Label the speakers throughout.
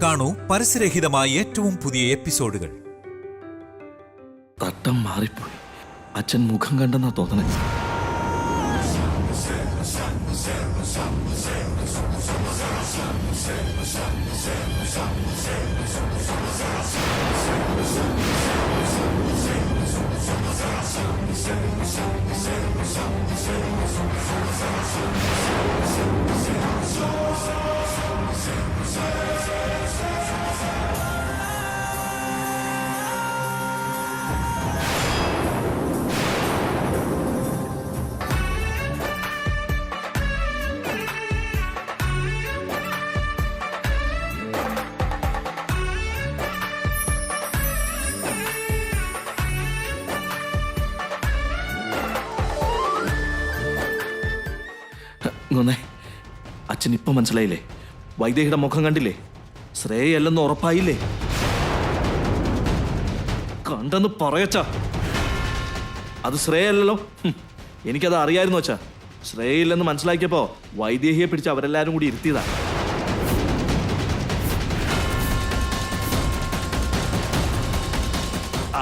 Speaker 1: കാണൂ പരസ്യരഹിതമായ ഏറ്റവും പുതിയ എപ്പിസോഡുകൾ.
Speaker 2: തട്ടം മാറിപ്പോയി. അച്ഛൻ മുഖം കണ്ടെന്നാ തോന്നണേ. അച്ഛൻ ഇപ്പൊ മനസ്സിലായില്ലേ? വൈദേഹിയുടെ മുഖം കണ്ടില്ലേ? ശ്രേയല്ലെന്ന് ഉറപ്പായില്ലേ? കണ്ടെന്ന് പറയച്ചാ. അത് ശ്രേയല്ലോ. എനിക്കത് അറിയായിരുന്നു അച്ഛാ. ശ്രേയയില്ലെന്ന് മനസ്സിലാക്കിയപ്പോ വൈദേഹിയെ പിടിച്ച് അവരെല്ലാരും കൂടി ഇരുത്തിയതാ.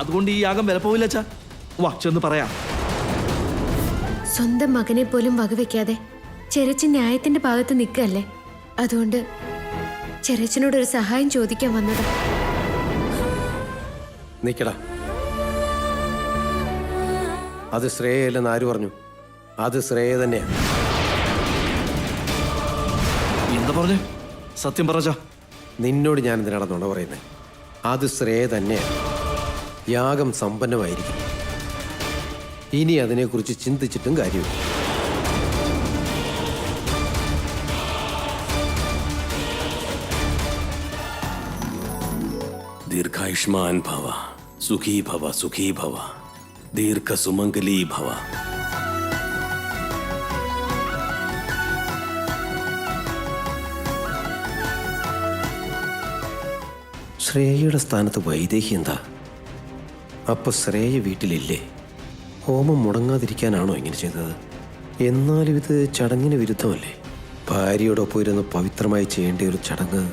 Speaker 2: അതുകൊണ്ട് ഈ യാഗം വിലപ്പോവില്ല അച്ഛാ. വാ ചെന്ന് പറയാം.
Speaker 3: സ്വന്തം മകനെ പോലും വകവെക്കാതെ ചെറിച്ച ന്യായത്തിന്റെ ഭാഗത്ത് നിൽക്കല്ലേ. അതുകൊണ്ട് ചെറിച്ചനോട് ഒരു സഹായം ചോദിക്കാൻ വന്നത്.
Speaker 4: നിക്കടാ. അത് ശ്രേയല്ലെന്ന് ആര് പറഞ്ഞു? അത് ശ്രേയ തന്നെയാ.
Speaker 2: എന്താ പറഞ്ഞേ? സത്യം പറഞ്ഞ.
Speaker 4: നിന്നോട് ഞാൻ എന്തിനാണ് നുണ പറയുന്നത്? അത് ശ്രേയ തന്നെയാണ്. യാഗം സമ്പന്നമായിരിക്കും. ഇനി അതിനെക്കുറിച്ച് ചിന്തിച്ചിട്ടും കാര്യമില്ല.
Speaker 5: ദീർഘായുഷ്മാൻ ഭവ, സുഖീ ഭവ, സുഖീ ഭവ, ദീർഘ സുമംഗലീ ഭവ.
Speaker 4: ശ്രേയയുടെ സ്ഥാനത്ത് വൈദേഹി എന്താ? അപ്പൊ ശ്രേയ വീട്ടിലില്ലേ? ഹോമം മുടങ്ങാതിരിക്കാനാണോ ഇങ്ങനെ ചെയ്തത്? എന്നാലും ഇത് ചടങ്ങിന് വിരുദ്ധമല്ലേ? ഭാര്യയോടൊപ്പം ഇരുന്ന് പവിത്രമായി ചെയ്യേണ്ട ഒരു ചടങ്ങ്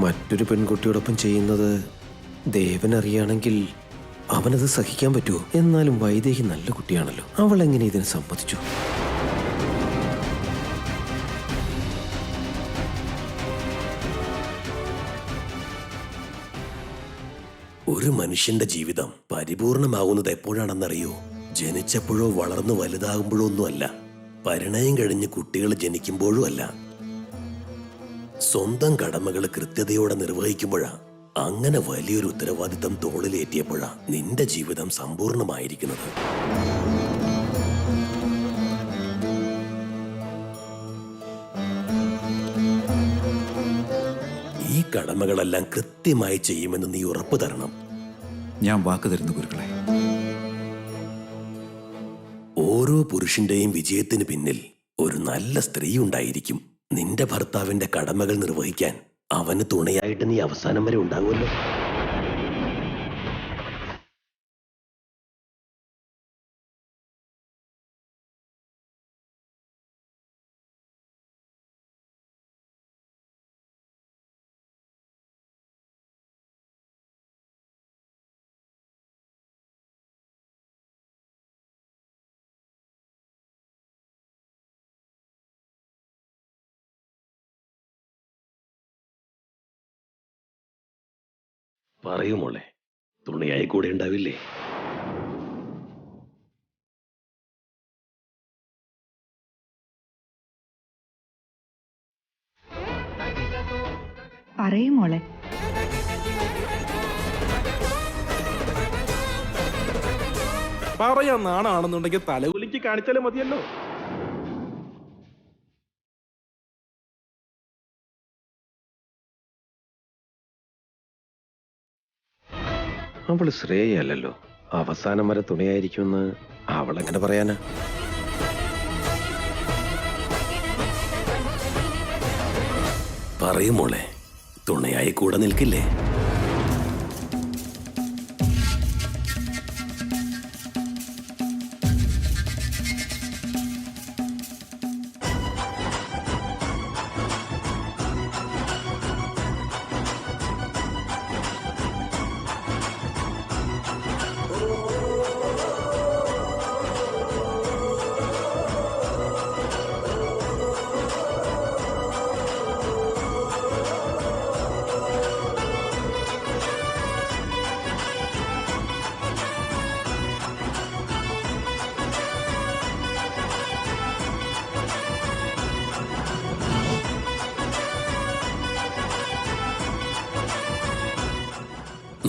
Speaker 4: മറ്റൊരു പെൺകുട്ടിയോടൊപ്പം ചെയ്യുന്നത് ദേവനറിയാണെങ്കിൽ അവനത് സഹിക്കാൻ പറ്റുമോ? എന്നാലും വൈദേഹി നല്ല കുട്ടിയാണല്ലോ. അവൾ എങ്ങനെ ഇതിന് സമ്മതിച്ചു?
Speaker 5: ഒരു മനുഷ്യന്റെ ജീവിതം പരിപൂർണമാകുന്നത് എപ്പോഴാണെന്നറിയോ? ജനിച്ചപ്പോഴോ വളർന്നു വലുതാകുമ്പോഴോ ഒന്നുമല്ല. പരിണയം കഴിഞ്ഞ് കുട്ടികൾ ജനിക്കുമ്പോഴും അല്ല. സ്വന്തം കടമകൾ കൃത്യതയോടെ നിർവഹിക്കുമ്പോഴാ. അങ്ങനെ വലിയൊരു ഉത്തരവാദിത്തം തോളിലേറ്റിയപ്പോഴാ നിന്റെ ജീവിതം സമ്പൂർണമായിരിക്കുന്നത്. ഈ കടമകളെല്ലാം കൃത്യമായി ചെയ്യുമെന്ന് നീ ഉറപ്പു തരണം.
Speaker 1: ഞാൻ വാക്ക് തരുന്നു ഗുരുക്കളെ.
Speaker 5: ഓരോ പുരുഷന്റെയും വിജയത്തിന് പിന്നിൽ ഒരു നല്ല സ്ത്രീ ഉണ്ടായിരിക്കും. നിന്റെ ഭർത്താവിന്റെ കടമകൾ നിർവഹിക്കാൻ അവന് തുണയായിട്ട് നീ അവസാനം വരെ ഉണ്ടാകുമല്ലോ. പറയൂ മോളെ, തുണയായി കൂടെ ഉണ്ടാവില്ലേ?
Speaker 6: പറയും മോളെ.
Speaker 2: പറയാൻ നാണാണെന്നുണ്ടെങ്കിൽ തലകുലിക്ക് കാണിച്ചാലും മതിയല്ലോ.
Speaker 4: അവള് ശ്രേയല്ലല്ലോ. അവസാനം വരെ തുണയായിരിക്കുമെന്ന് അവളെങ്ങനെ പറയാനാ?
Speaker 5: പറയും മോളെ, തുണയായി കൂടെ നിൽക്കില്ലേ?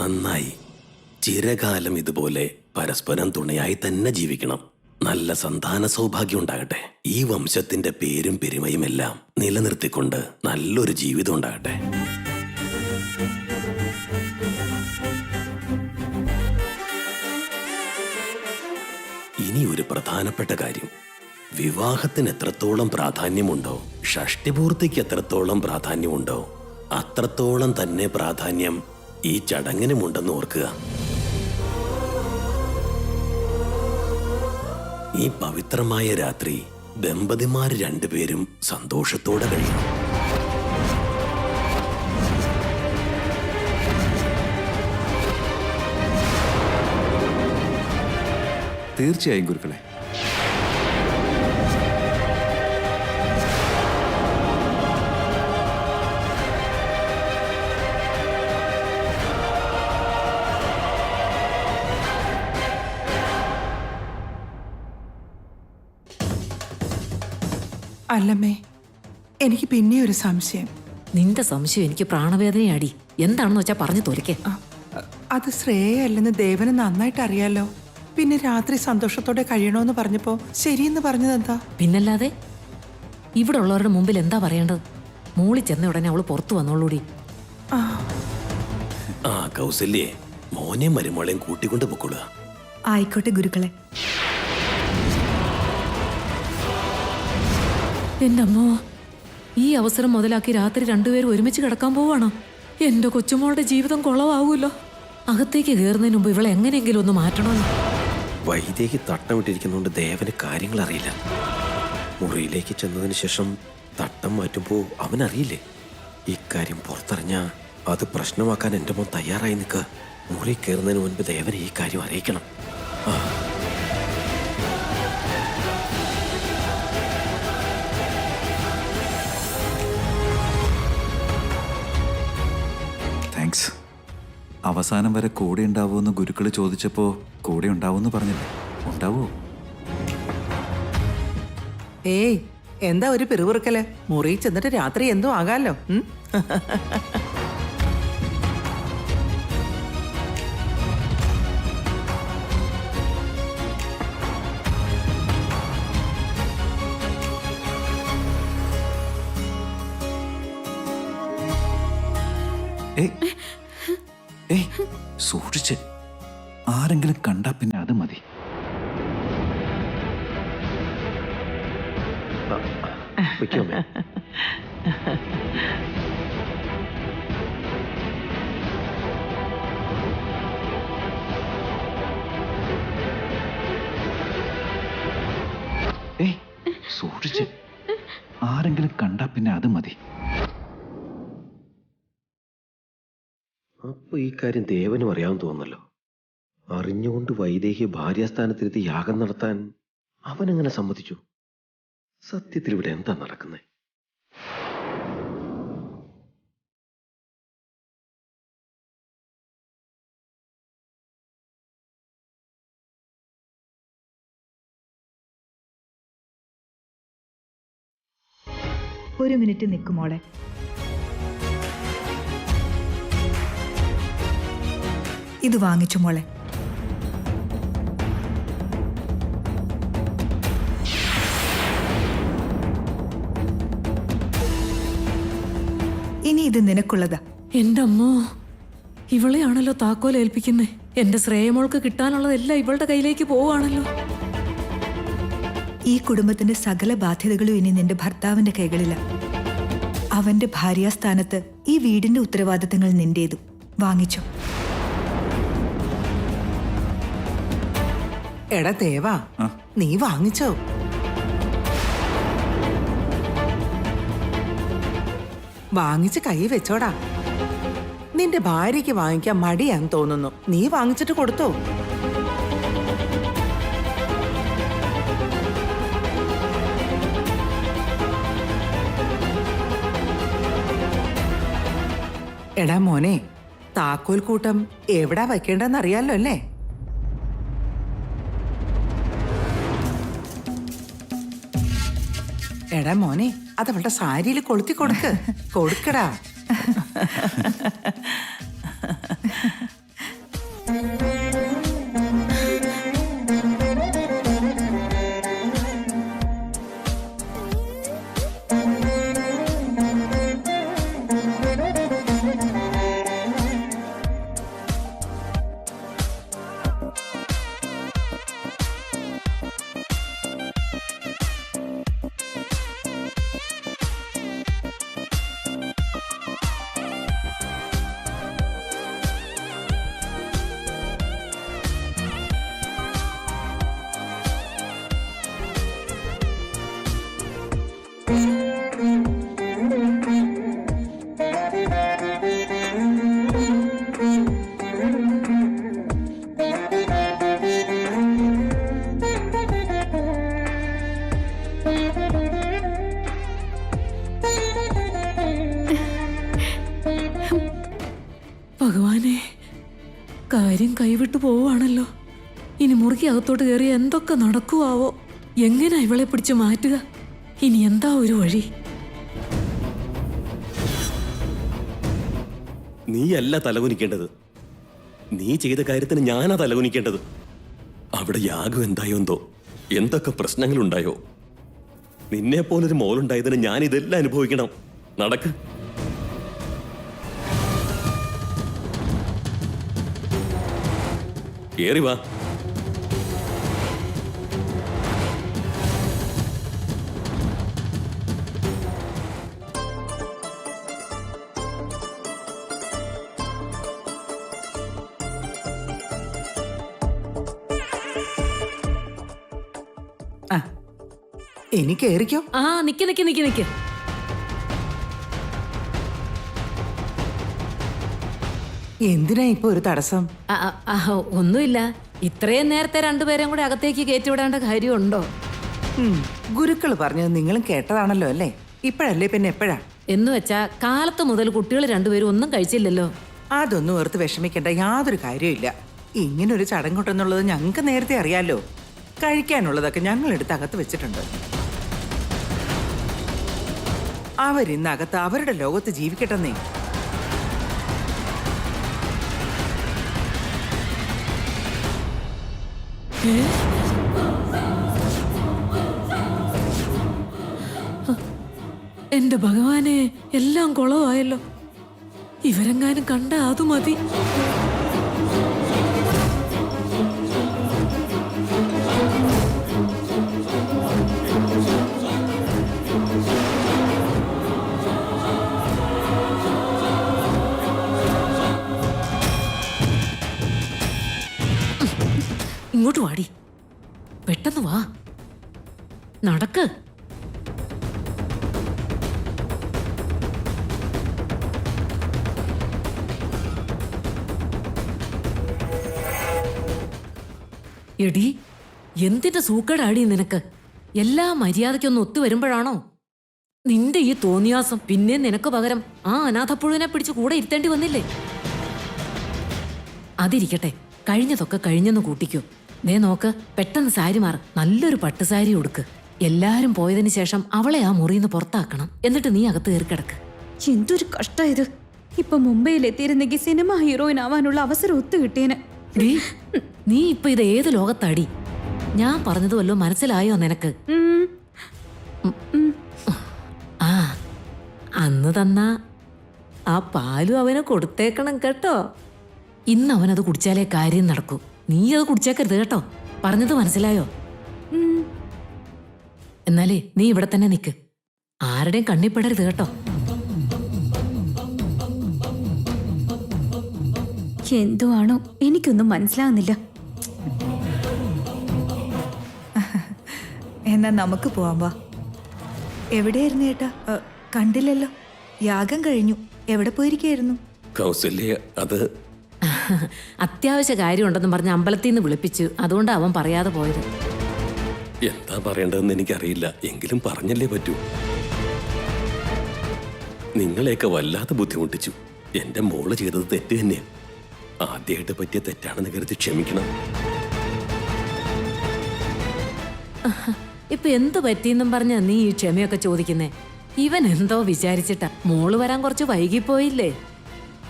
Speaker 5: നന്നായി. ചിരകാലം ഇതുപോലെ പരസ്പരം തുണയായി തന്നെ ജീവിക്കണം. നല്ല സന്താന സൗഭാഗ്യം ഉണ്ടാകട്ടെ. ഈ വംശത്തിന്റെ പേരും പെരുമയും എല്ലാം നിലനിർത്തിക്കൊണ്ട് നല്ലൊരു ജീവിതം ഉണ്ടാകട്ടെ. ഇനി ഒരു പ്രധാനപ്പെട്ട കാര്യം. വിവാഹത്തിന് എത്രത്തോളം പ്രാധാന്യമുണ്ടോ, ഷഷ്ടിപൂർത്തിക്ക് എത്രത്തോളം പ്രാധാന്യമുണ്ടോ, അത്രത്തോളം തന്നെ പ്രാധാന്യം ഈ ചടങ്ങിനുമുണ്ടെന്ന് ഓർക്കുക. ഈ പവിത്രമായ രാത്രി ദമ്പതിമാർ രണ്ടുപേരും സന്തോഷത്തോടെ കഴിയണം.
Speaker 1: തീർച്ചയായും ഗുരുക്കളെ.
Speaker 6: അല്ലമ്മേ, എനിക്ക് പിന്നെ ഒരു സംശയം.
Speaker 7: നിന്റെ സംശയം എനിക്ക് പ്രാണവേദനയാടി. എന്താണെന്ന് വെച്ചാ പറഞ്ഞു തോലിക്കേ.
Speaker 6: അത് ശ്രേയല്ലെന്ന് ദേവന് നന്നായിട്ട് അറിയാലോ. പിന്നെ രാത്രി സന്തോഷത്തോടെ കഴിയണോന്ന് പറഞ്ഞപ്പോ ശരിയെന്ന് പറഞ്ഞത് എന്താ?
Speaker 7: പിന്നല്ലാതെ ഇവിടെ ഉള്ളവരുടെ മുമ്പിൽ എന്താ പറയേണ്ടത്? മൂളി ചെന്ന ഉടനെ അവള് പുറത്തു വന്നോളൂടി.
Speaker 5: ആ കൗസല്യേ, മോനെയും മരുമോളെയും കൂട്ടിക്കൊണ്ട് പൊക്കൊള്ളുക.
Speaker 8: ആയിക്കോട്ടെ ഗുരുക്കളെ.
Speaker 7: എന്റെ അമ്മോ, ഈ അവസരം മുതലാക്കി രാത്രി രണ്ടുപേരും ഒരുമിച്ച് കിടക്കാൻ പോവാണോ? എന്റെ കൊച്ചുമോളുടെ ജീവിതം കുളവാവൂല്ലോ. അകത്തേക്ക് കയറുന്നതിന് മുമ്പ് ഇവളെ എങ്ങനെയെങ്കിലും ഒന്ന് മാറ്റണമല്ലോ.
Speaker 4: വൈദേഹി തട്ടമിട്ടിരിക്കുന്നതുകൊണ്ട് ദേവന് കാര്യങ്ങൾ അറിയില്ല. മുറിയിലേക്ക് ചെന്നതിന് ശേഷം തട്ടം മാറ്റുമ്പോൾ അവനറിയില്ലേ. ഇക്കാര്യം പുറത്തറിഞ്ഞാൽ അത് പ്രശ്നമാക്കാൻ എൻ്റെ മോൻ തയ്യാറായി നിൽക്കുക. മുറി കയറുന്നതിന് മുൻപ് ദേവനെ ഈ കാര്യം അറിയിക്കണം.
Speaker 1: താങ്ക്സ്. അവസാനം വരെ കൂടെ ഉണ്ടാവുമെന്ന് ഗുരുക്കൾ ചോദിച്ചപ്പോൾ കൂടെ ഉണ്ടാവുമെന്ന് പറഞ്ഞില്ലേ? ഉണ്ടാവോ?
Speaker 6: ഏയ്, എന്താ ഒരു പിറുപിറുക്കല്? മുറിയിൽ ചെന്നിട്ട് രാത്രി എന്തോ ആകാലോ.
Speaker 1: സൂക്ഷിച്ച്. ആരെങ്കിലും കണ്ടാ പിന്നെ അത് മതി.
Speaker 4: വയ്ക്കാമേ.
Speaker 1: സൂക്ഷിച്ച്. ആരെങ്കിലും കണ്ടാ പിന്നെ അത് മതി.
Speaker 4: അപ്പൊ ഈ കാര്യം ദേവനും അറിയാമെന്ന് തോന്നല്ലോ. അറിഞ്ഞുകൊണ്ട് വൈദേഹി ഭാര്യാസ്ഥാനത്തിരുത്തി യാഗം നടത്താൻ അവനെങ്ങനെ സമ്മതിച്ചു? സത്യത്തിൽ ഇവിടെ എന്താ നടക്കുന്നത്?
Speaker 8: ഒരു മിനിറ്റ് നിൽക്കുമോളെ. ഇത് വാങ്ങിച്ചു മോളെ. ഇനി ഇത് നിനക്കുള്ളതാ.
Speaker 7: എന്റെ അമ്മോ, ഇവളെയാണല്ലോ താക്കോൽ ഏൽപ്പിക്കുന്നേ. എന്റെ ശ്രേയമോൾക്ക് കിട്ടാനുള്ളതെല്ലാം ഇവളുടെ കയ്യിലേക്ക് പോവാണല്ലോ.
Speaker 8: ഈ കുടുംബത്തിന്റെ സകല ബാധ്യതകളും ഇനി നിന്റെ ഭർത്താവിന്റെ കൈകളില. അവന്റെ ഭാര്യാസ്ഥാനത്ത് ഈ വീടിന്റെ ഉത്തരവാദിത്തങ്ങൾ നിന്റേതും. വാങ്ങിച്ചോ.
Speaker 6: എടാ ദേവാ, നീ വാങ്ങിച്ചോ? വാങ്ങിച്ച് കൈ വെച്ചോടാ. നിന്റെ ഭാര്യയ്ക്ക് വാങ്ങിക്കാൻ മടിയാന്ന് തോന്നുന്നു. നീ വാങ്ങിച്ചിട്ട് കൊടുത്തോ? എടാ മോനെ, താക്കോൽ കൂട്ടം എവിടാ വയ്ക്കേണ്ടെന്ന് അറിയാലോ അല്ലേ? എടാ മോനെ, അതവളുടെ സാരിയിൽ കൊളുത്തി കൊടുക്കടാ.
Speaker 7: ഭഗവാനെ, കാര്യം കൈവിട്ടു പോവുകയാണല്ലോ. ഇനി മുറുകി അകത്തോട്ട് കയറി എന്തൊക്കെ നടക്കുവാവോ? എങ്ങനെയാ ഇവളെ പിടിച്ചു മാറ്റുക? ഇനി എന്താ ഒരു വഴി?
Speaker 5: നീയല്ല തലകുനിക്കേണ്ടത്. നീ ചെയ്ത കാര്യത്തിന് ഞാനാ തലകുനിക്കേണ്ടത്. അവിടെ യാഗം എന്തായോ എന്തോ, എന്തൊക്കെ പ്രശ്നങ്ങളുണ്ടായോ. നിന്നെ പോലൊരു മോളുണ്ടായതിന് ഞാൻ ഇതെല്ലാം അനുഭവിക്കണം. നടക്ക്. കേറി വാ.
Speaker 6: ആ ഇനി കേറിക്കോ.
Speaker 7: ആ, നിക്ക് നിക്ക് നിക്ക് നിക്ക്.
Speaker 6: എന്തിനാ ഇപ്പൊ ഒരു തടസ്സം?
Speaker 7: ഒന്നുമില്ല. ഇത്രയും നേരത്തെ രണ്ടുപേരെയും കൂടെ അകത്തേക്ക് കയറ്റിവിടേണ്ട കാര്യമുണ്ടോ?
Speaker 6: ഗുരുക്കൾ പറഞ്ഞത് നിങ്ങളും കേട്ടതാണല്ലോ അല്ലേ? ഇപ്പോഴല്ലേ പിന്നെ എപ്പോഴാ?
Speaker 7: എന്ന് വെച്ചാ കാലത്ത് മുതൽ കുട്ടികൾ രണ്ടുപേരും ഒന്നും കഴിച്ചില്ലല്ലോ.
Speaker 6: അതൊന്നും ഓർത്ത് വിഷമിക്കേണ്ട യാതൊരു കാര്യമില്ല. ഇങ്ങനൊരു ചടങ്ങുണ്ടെന്നുള്ളത് ഞങ്ങൾക്ക് നേരത്തെ അറിയാലോ. കഴിക്കാനുള്ളതൊക്കെ ഞങ്ങൾ എടുത്ത് അകത്ത് വെച്ചിട്ടുണ്ട്. അവരിന്നകത്ത് അവരുടെ ലോകത്ത് ജീവിക്കട്ടെന്നേ.
Speaker 7: എന്റെ ഭഗവാനെ, എല്ലാം കുളമായല്ലോ. ഇവരെങ്ങാനും കണ്ട അത് മതി. ഇങ്ങോട്ട് വാടി, പെട്ടെന്ന് വാ, നടക്ക്. എടി, എന്തിന്റെ സൂക്കേടാടി നിനക്ക്? എല്ലാ മര്യാദയ്ക്കൊന്ന് ഒത്തുവരുമ്പോഴാണോ നിന്റെ ഈ തോന്നിയാസം? പിന്നെ നിനക്ക് പകരം ആ അനാഥപ്പുഴുവിനെ പിടിച്ച് കൂടെ ഇരുത്തേണ്ടി വന്നില്ലേ? അതിരിക്കട്ടെ, കഴിഞ്ഞതൊക്കെ കഴിഞ്ഞെന്ന് കൂട്ടിക്കോ. ദേ നോക്ക്, പെട്ടെന്ന് സാരി മാറ്, നല്ലൊരു പട്ടുസാരി ഉടുക്ക്. എല്ലാരും പോയതിനു ശേഷം അവളെ ആ മുറിന്ന് പുറത്താക്കണം. എന്നിട്ട് നീ അകത്ത് കയറി കിടക്ക്.
Speaker 9: എന്തൊരു കഷ്ടായത്. ഇപ്പൊ മുംബൈയിൽ എത്തിയിരുന്നെങ്കിൽ സിനിമ ഹീറോയിൻ ആവാനുള്ള അവസരം ഒത്തു കിട്ടിയേനെ.
Speaker 7: നീ ഇപ്പൊ ഇത് ഏത് ലോകത്താടി? ഞാൻ പറഞ്ഞത് വല്ലോ മനസ്സിലായോ നിനക്ക്? ആ, അന്ന് തന്ന ആ പാലും അവന് കൊടുത്തേക്കണം കേട്ടോ. ഇന്ന് അവനത് കുടിച്ചാലേ കാര്യം നടക്കൂ. നീ അത് കുടിച്ചേക്കരുത് കേട്ടോ. പറഞ്ഞത് മനസ്സിലായോ? എന്നാലേ നീ ഇവിടെ തന്നെ നിക്ക്, ആരുടെയും കണ്ണിപ്പെടരുത് കേട്ടോ.
Speaker 9: എന്തുവാണോ എനിക്കൊന്നും മനസ്സിലാവുന്നില്ല.
Speaker 8: എന്നാ നമുക്ക് പോവാം, വാ. എവിടെയായിരുന്നു ഏട്ടാ? കണ്ടില്ലല്ലോ. യാഗം കഴിഞ്ഞു. എവിടെ പോയിരിക്കായിരുന്നു?
Speaker 5: കൗസല്യ, അത്
Speaker 7: അത്യാവശ്യ കാര്യമുണ്ടെന്ന് പറഞ്ഞ് അമ്പലത്തിൽ നിന്ന് വിളിപ്പിച്ചു. അതുകൊണ്ടാണ് അവൻ പറയാതെ പോയത്.
Speaker 5: എന്താ പറയേണ്ടതെന്ന് എനിക്കറിയില്ല, എങ്കിലും പറഞ്ഞല്ലേ പറ്റൂ. നിങ്ങളെയൊക്കെ വല്ലാതെ ബുദ്ധിമുട്ടിച്ചു. എന്റെ മോള് ചെയ്തത് തെറ്റ് തന്നെയാ. ആദ്യമായിട്ട് പറ്റിയ തെറ്റാണെന്ന് കരുതി ക്ഷമിക്കണം.
Speaker 7: ഇപ്പൊ എന്തു പറ്റിയെന്നും പറഞ്ഞ നീ ഈ ക്ഷമയൊക്കെ ചോദിക്കുന്നേ? ഇവൻ എന്തോ വിചാരിച്ചിട്ടാ. മോള് വരാൻ കുറച്ച് വൈകിപ്പോയില്ലേ,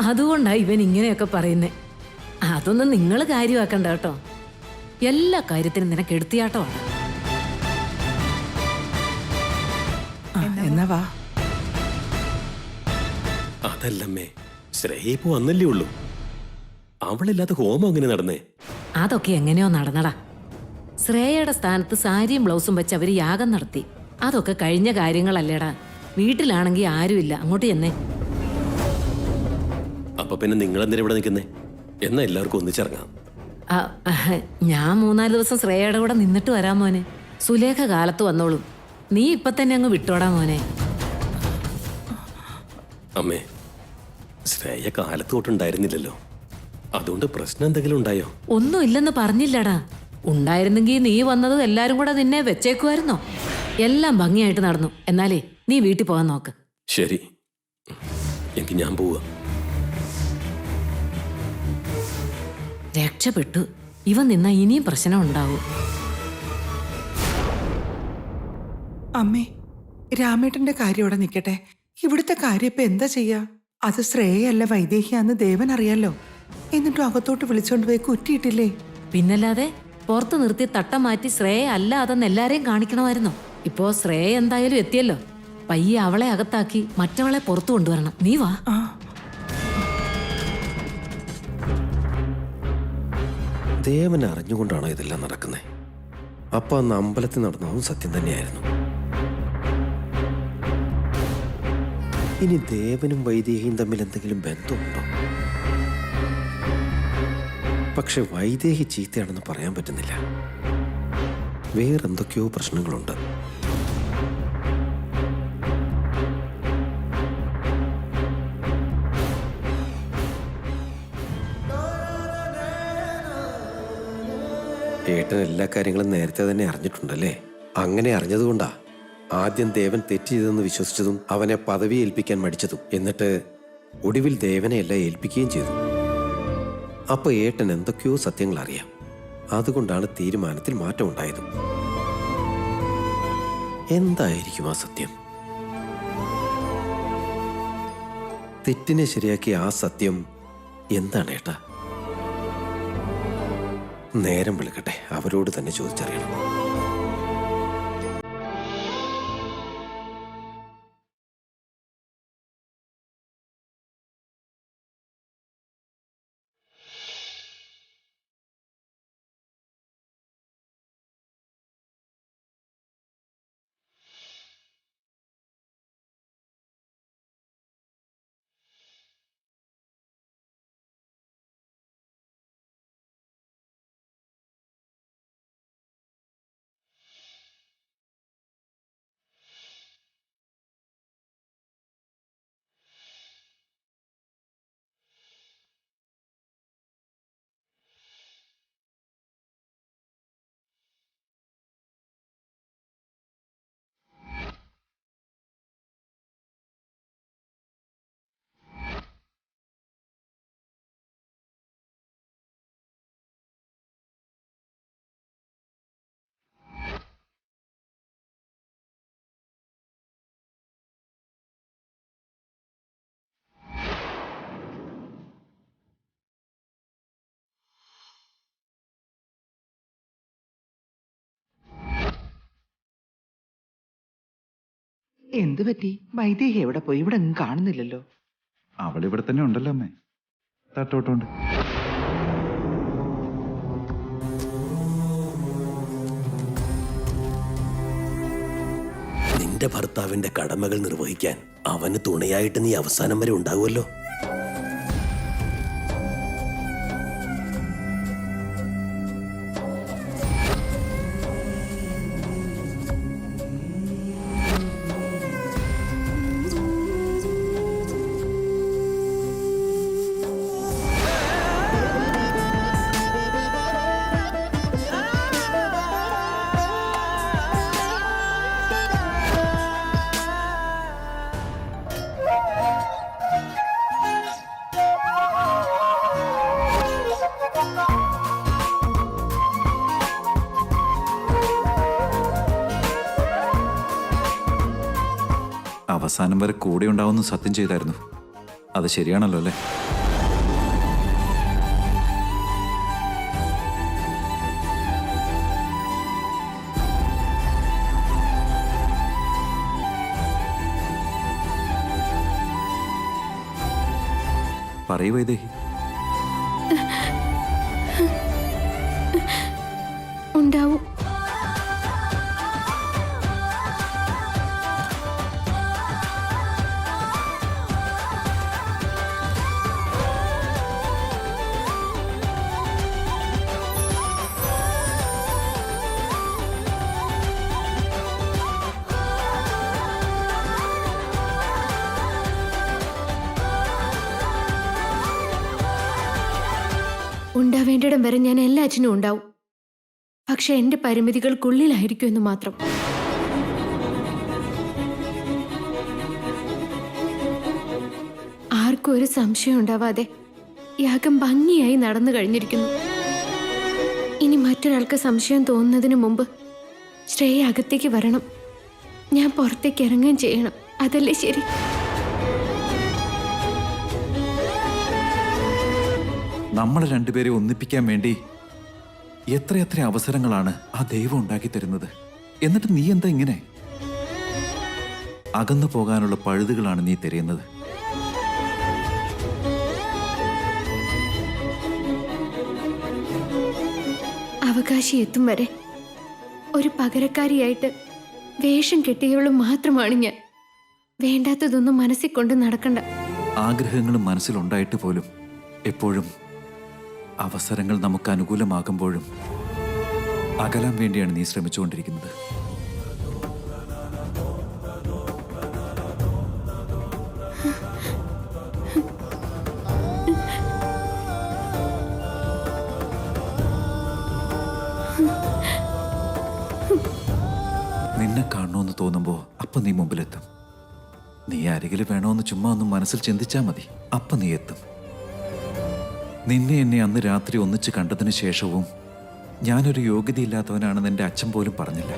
Speaker 7: അതുകൊണ്ടാ ഇവൻ ഇങ്ങനെയൊക്കെ പറയുന്നേ. അതൊന്നും നിങ്ങൾ കാര്യമാക്കണ്ട കേട്ടോ. എല്ലാ കാര്യത്തിനും നിനക്ക് എടുത്തിയാട്ടമാണ്.
Speaker 6: എന്നാ വാ.
Speaker 5: അതല്ലമ്മേ, ശ്രേയ ഇപ്പൊ വന്നല്ലേ ഉള്ളൂ. അവളില്ലാത്ത ഹോമം അങ്ങനെ നടന്നേ?
Speaker 7: അതൊക്കെ എങ്ങനെയോ നടന്നടാ. ശ്രേയയുടെ സ്ഥാനത്ത് സാരിയും ബ്ലൗസും വെച്ച് അവര് യാഗം നടത്തി. അതൊക്കെ കഴിഞ്ഞ കാര്യങ്ങളല്ലേടാ. വീട്ടിലാണെങ്കിൽ ആരുമില്ല, അങ്ങോട്ട് ചെന്നേ.
Speaker 5: അപ്പൊ പിന്നെ നിങ്ങൾ എന്തിനാ ഇവിടെ നിൽക്കുന്നേ? എന്നാ എല്ലാവർക്കും ഒന്നിച്ചിറങ്ങാം.
Speaker 7: ഞാൻ 3-4 ദിവസം ശ്രേയയുടെ കൂടെ നിന്നിട്ട് വരാം മോനെ. സുലേഖ കാലത്ത് വന്നോളും. നീ ഇപ്പൊ തന്നെ അങ്ങ് വിട്ടോടാ മോനെ.
Speaker 5: അമ്മേ, ശ്രേയ കാലത്ത് തൊട്ടുണ്ടായിരുന്നില്ലല്ലോ. അതുകൊണ്ട് പ്രശ്നം എന്തെങ്കിലും ഉണ്ടായോ?
Speaker 7: ഒന്നുമില്ലെന്ന് പറഞ്ഞില്ലടാ. ഉണ്ടായിരുന്നെങ്കിൽ നീ വന്നതും എല്ലാരും കൂടെ നിന്നെ വെച്ചേക്കുമായിരുന്നോ? എല്ലാം ഭംഗിയായിട്ട് നടന്നു. എന്നാലേ നീ വീട്ടിൽ പോകാൻ നോക്ക്.
Speaker 5: ശരി, എനിക്ക് ഞാൻ പോവാ.
Speaker 7: രക്ഷപ്പെട്ടു. ഇവൻ നിന്നാ ഇനിയും പ്രശ്നം ഉണ്ടാവും.
Speaker 6: അമ്മേ, രാമേട്ടന്റെ കാര്യം ഇവിടെ നിൽക്കട്ടെ. ഇവിടുത്തെ കാര്യം ഇപ്പൊ എന്താ ചെയ്യാ? അത് ശ്രേയല്ല വൈദേഹിയാന്ന് ദേവൻ അറിയാലോ. എന്നിട്ടും അകത്തോട്ട് വിളിച്ചോണ്ട് പോയി കുറ്റിയിട്ടില്ലേ?
Speaker 7: പിന്നല്ലാതെ പുറത്ത് നിർത്തി തട്ടം മാറ്റി ശ്രേയ അല്ല അതെന്ന് എല്ലാരെയും കാണിക്കണമായിരുന്നോ? ഇപ്പോ ശ്രേയ എന്തായാലും എത്തിയല്ലോ. പയ്യെ അവളെ അകത്താക്കി മറ്റവളെ പുറത്തു കൊണ്ടുവരണം. നീ വാ.
Speaker 4: ദേവൻ അറിഞ്ഞുകൊണ്ടാണോ ഇതെല്ലാം നടക്കുന്നത്? അപ്പൊ അന്ന് അമ്പലത്തിൽ നടന്നതും സത്യം തന്നെയായിരുന്നു. ഇനി ദേവനും വൈദേഹിയും തമ്മിൽ എന്തെങ്കിലും ബന്ധമുണ്ടോ? പക്ഷെ വൈദേഹി ചീത്തയാണെന്ന് പറയാൻ പറ്റുന്നില്ല. വേറെന്തൊക്കെയോ പ്രശ്നങ്ങളുണ്ട്. ഏട്ടൻ എല്ലാ കാര്യങ്ങളും നേരത്തെ തന്നെ അറിഞ്ഞിട്ടുണ്ടല്ലേ? അങ്ങനെ അറിഞ്ഞതുകൊണ്ടാ ആദ്യം ദേവൻ തെറ്റ് ചെയ്തെന്ന് വിശ്വസിച്ചതും അവനെ പദവി ഏൽപ്പിക്കാൻ മടിച്ചതും. എന്നിട്ട് ഒടുവിൽ ദേവനെ എല്ലാം ഏൽപ്പിക്കുകയും ചെയ്തു. അപ്പൊ ഏട്ടൻ എന്തൊക്കെയോ സത്യങ്ങൾ അറിയാം. അതുകൊണ്ടാണ് തീരുമാനത്തിൽ മാറ്റം ഉണ്ടായത്. എന്തായിരിക്കും ആ സത്യം? തെറ്റിനെ ശരിയാക്കിയ ആ സത്യം എന്താണ് ഏട്ടാ? നേരം വിളിക്കട്ടെ, അവരോട് തന്നെ ചോദിച്ചറിയണം.
Speaker 6: എന്ത് പറ്റി? വൈദേഹി എവിടെ പോയി? ഇവിടെ ഒന്നും കാണുന്നില്ലല്ലോ.
Speaker 1: അവളിവിടെ തന്നെ ഉണ്ടല്ലോ അമ്മേ, തട്ടോട്ടുണ്ട്.
Speaker 5: നിന്റെ ഭർത്താവിന്റെ കടമകൾ നിർവഹിക്കാൻ അവന് തുണയായിട്ട് നീ അവസാനം വരെ ഉണ്ടാവുമല്ലോ.
Speaker 1: അവസാനം വരെ കൂടെ ഉണ്ടാവുമെന്ന് സത്യം ചെയ്തായിരുന്നു. അത് ശരിയാണല്ലോ അല്ലേ? പറയൂ വൈദേഹി.
Speaker 3: ഉണ്ടാവും. ഉണ്ടാവേണ്ടിടം വരെ ഞാൻ എല്ലാറ്റിനും ഉണ്ടാവും. പക്ഷെ എന്റെ പരിമിതികൾക്കുള്ളിലായിരിക്കും എന്ന് മാത്രം. ആർക്കും ഒരു സംശയം ഉണ്ടാവാതെ യാഗം ഭംഗിയായി നടന്നു കഴിഞ്ഞിരിക്കുന്നു. ഇനി മറ്റൊരാൾക്ക് സംശയം തോന്നുന്നതിന് മുമ്പ് ശ്രേയ അകത്തേക്ക് വരണം. ഞാൻ പുറത്തേക്ക് ഇറങ്ങുകയും ചെയ്യണം. അതല്ലേ ശരി?
Speaker 1: നമ്മളെ രണ്ടുപേരെ ഒന്നിപ്പിക്കാൻ വേണ്ടി എത്രയെത്ര അവസരങ്ങളാണ് ആ ദൈവം ഉണ്ടാക്കി തരുന്നത്. എന്നിട്ട് നീ എന്താ ഇങ്ങനെ? അകന്നു പോകാനുള്ള പഴുതുകളാണ് നീ തിരയുന്നത്.
Speaker 3: അവകാശി എത്തും വരെ ഒരു പകരക്കാരിയായിട്ട് വേഷം കെട്ടിയവളും മാത്രമാണ് ഞാൻ. വേണ്ടാത്തതൊന്നും മനസ്സിൽ കൊണ്ട് നടക്കണ്ട.
Speaker 1: ആഗ്രഹങ്ങളും മനസ്സിലുണ്ടായിട്ട് പോലും എപ്പോഴും അവസരങ്ങൾ നമുക്ക് അനുകൂലമാകുമ്പോഴും അകലാൻ വേണ്ടിയാണ് നീ ശ്രമിച്ചുകൊണ്ടിരിക്കുന്നത്. നിന്നെ കാണണമെന്ന് തോന്നുമ്പോൾ അപ്പം നീ മുമ്പിലെത്തും. നീ അരികിൽ വേണമെന്ന് ചുമ്മാ ഒന്ന് മനസ്സിൽ ചിന്തിച്ചാൽ മതി, അപ്പം നീ എത്തും. നിന്നെ എന്നെ അന്ന് രാത്രി ഒന്നിച്ച് കണ്ടതിന് ശേഷവും ഞാനൊരു യോഗ്യതയില്ലാത്തവനാണെന്ന് എൻ്റെ അച്ഛൻ പോലും പറഞ്ഞില്ല.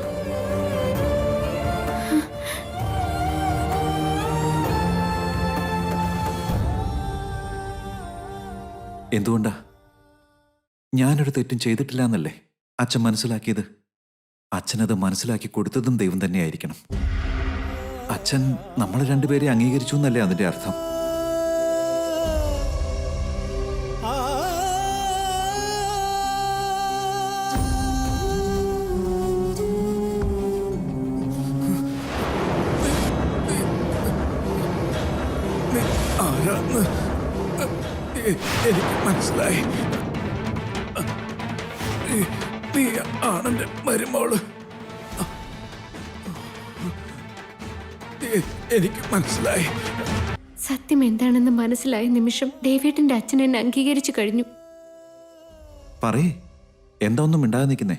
Speaker 1: എന്തുകൊണ്ടാ? ഞാനൊരു തെറ്റും ചെയ്തിട്ടില്ല എന്നല്ലേ അച്ഛൻ മനസ്സിലാക്കിയത്? അച്ഛനത് മനസ്സിലാക്കി കൊടുത്തതും ദൈവം തന്നെയായിരിക്കണം. അച്ഛൻ നമ്മളെ രണ്ടുപേരെ അംഗീകരിച്ചു എന്നല്ലേ അതിൻ്റെ അർത്ഥം?
Speaker 2: എനിക്ക് മനസ്സിലായി. നീ ആണെന്റെ മരുമോള്. എനിക്ക് മനസ്സിലായി.
Speaker 3: സത്യം എന്താണെന്ന് മനസ്സിലായ നിമിഷം ഡേവിഡിന്റെ അച്ഛൻ എന്നെ അംഗീകരിച്ചു കഴിഞ്ഞു.
Speaker 1: പറയേ, എന്താ ഒന്നും മിണ്ടാതെ നിൽക്കുന്നേ?